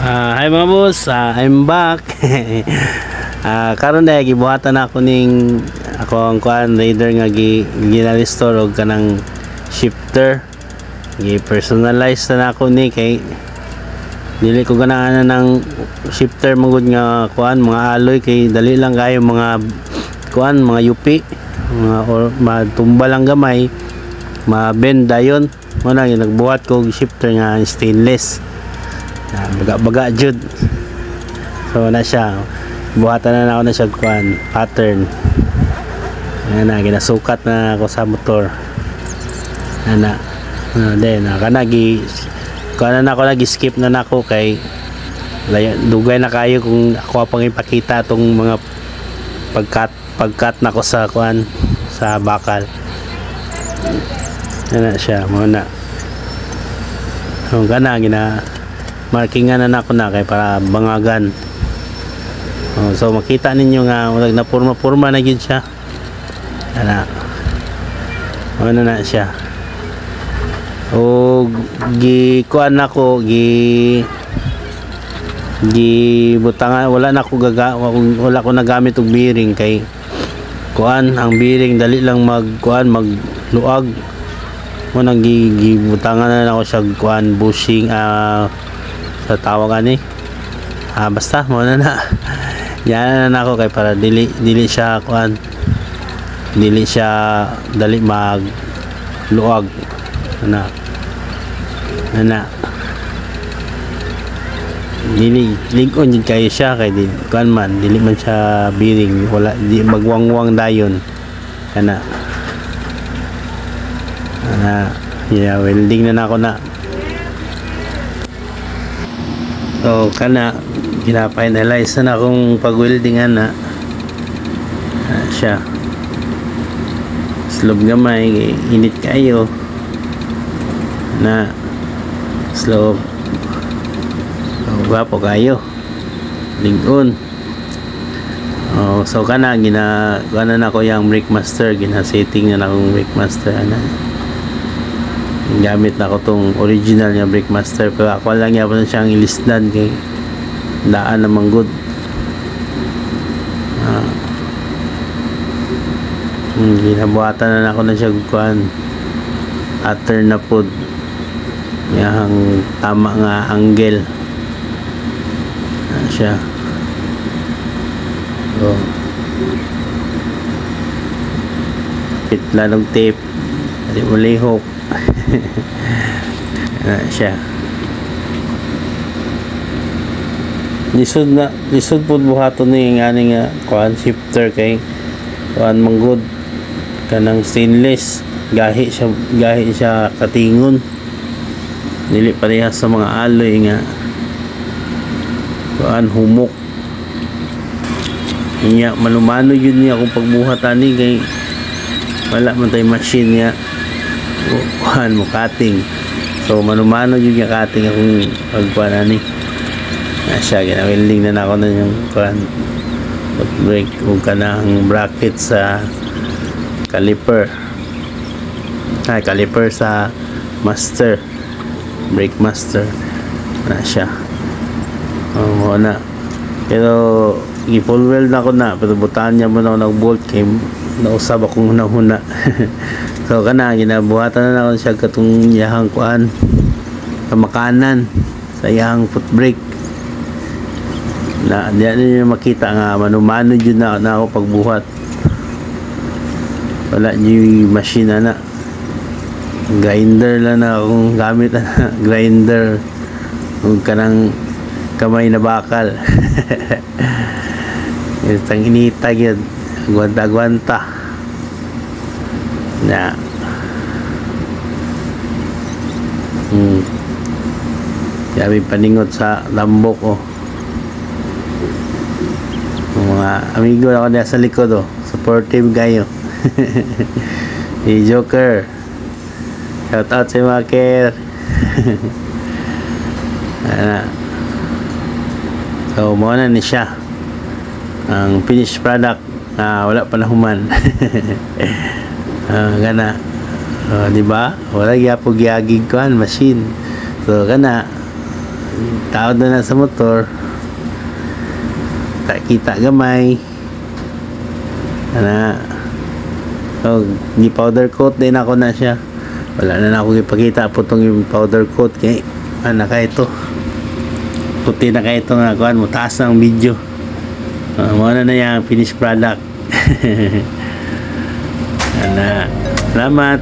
Hi mga boss, I'm back. Karon na gibuhatan ako ning ako ang kuan raider nga ginalistore og kanang shifter. Gi-personalize na ako ni kay dili ko ganahan ng shifter magud nga kuan mga alloy kay dali lang kayo mga kuan mga yupi mga or matumba lang gamay ma-bend dayon mo na nagbuhat ko og shifter nga stainless. Baga-baga jud. So na siya. Buhatan na ako na siya kuan pattern. Ayan na ginasukat na ako sa motor. Ana. Then kanagi kuan na ako nag-skip na nako kay dugay na kayo kung ako pang ipakita tong mga pagkat nako sa kuan sa bakal. Ana siya mo na. So kana gina markingan na ako na kay para bangagan. So makita ninyo nga wala na purma-purma na gyud siya. Ana. Ano na siya. O kuan nako butangan wala na ko wala ko nagamit og bearing kay kuan ang bearing dali lang magluag. Mo nang gibutangan na ako siya kuan bushing sa tawag ani basta mo na yan na ako kay para dili siya kuan dili siya dali mag luag na dili lingon din kayo siya kay di kuan man dili man siya bearing wala di magwangwang dayon kana welding na ako na. So kana gina-finalize na akong pag-weldingan na siya. Slob gamay init kayo na slob. So gwapo kayo. Lingon. So kana gina ko yung brake master, gina-setting na akong brake master ana. Gamit na ako tong original nga brake master pero ako lang yapon siyang ilisdan kay daan naman good. Ginabuhatan na ako na siya kuan pattern na pod yang tama nga angle siya. So pitlanong tape di mo lihok. Siya lisod po buhaton ni nga kuan shifter kay kuan manggod kanang stainless gahi siya katingon dili parehas sa mga alloy nga kuan humok niya malumano yun niya kung pagbuhat ani kay wala man tay machine niya kuan mo cutting so manumano yung cutting akong pagkuan ani siya gina-welding na ako na yung kuan brake o kanang bracket sa caliper caliper sa master brake master na siya na pero i-full weld ako na pero butahan niya mo na ako nag-bolt kay nausab akong huna-huna. So kana ginabuhatan na ako siya katong yahang kuan makanan sa yahang foot brake na diyan niyo makita nga manumano jud na ako pagbuhat wala niyo machine na grinder lang na akong gamit na grinder ug kanang kamay na bakal. Isang inita gyud gwanta na sabi paningot sa lambok mga amigo ako na sa likod supportive kayo. Si Joker shout out sa mga care. So mo na ni siya ang finished product wala pa na human. Gana di ba wala gyapon giagig kuan machine so kana tao na sa motor, kita gamay ana. So, ni powder coat din ako na siya. Wala na ako ipakita po itong yung powder coat kay ka ito puti na kayo itong kuhan mo, taas ng video. Muna na yung finished product. Salamat.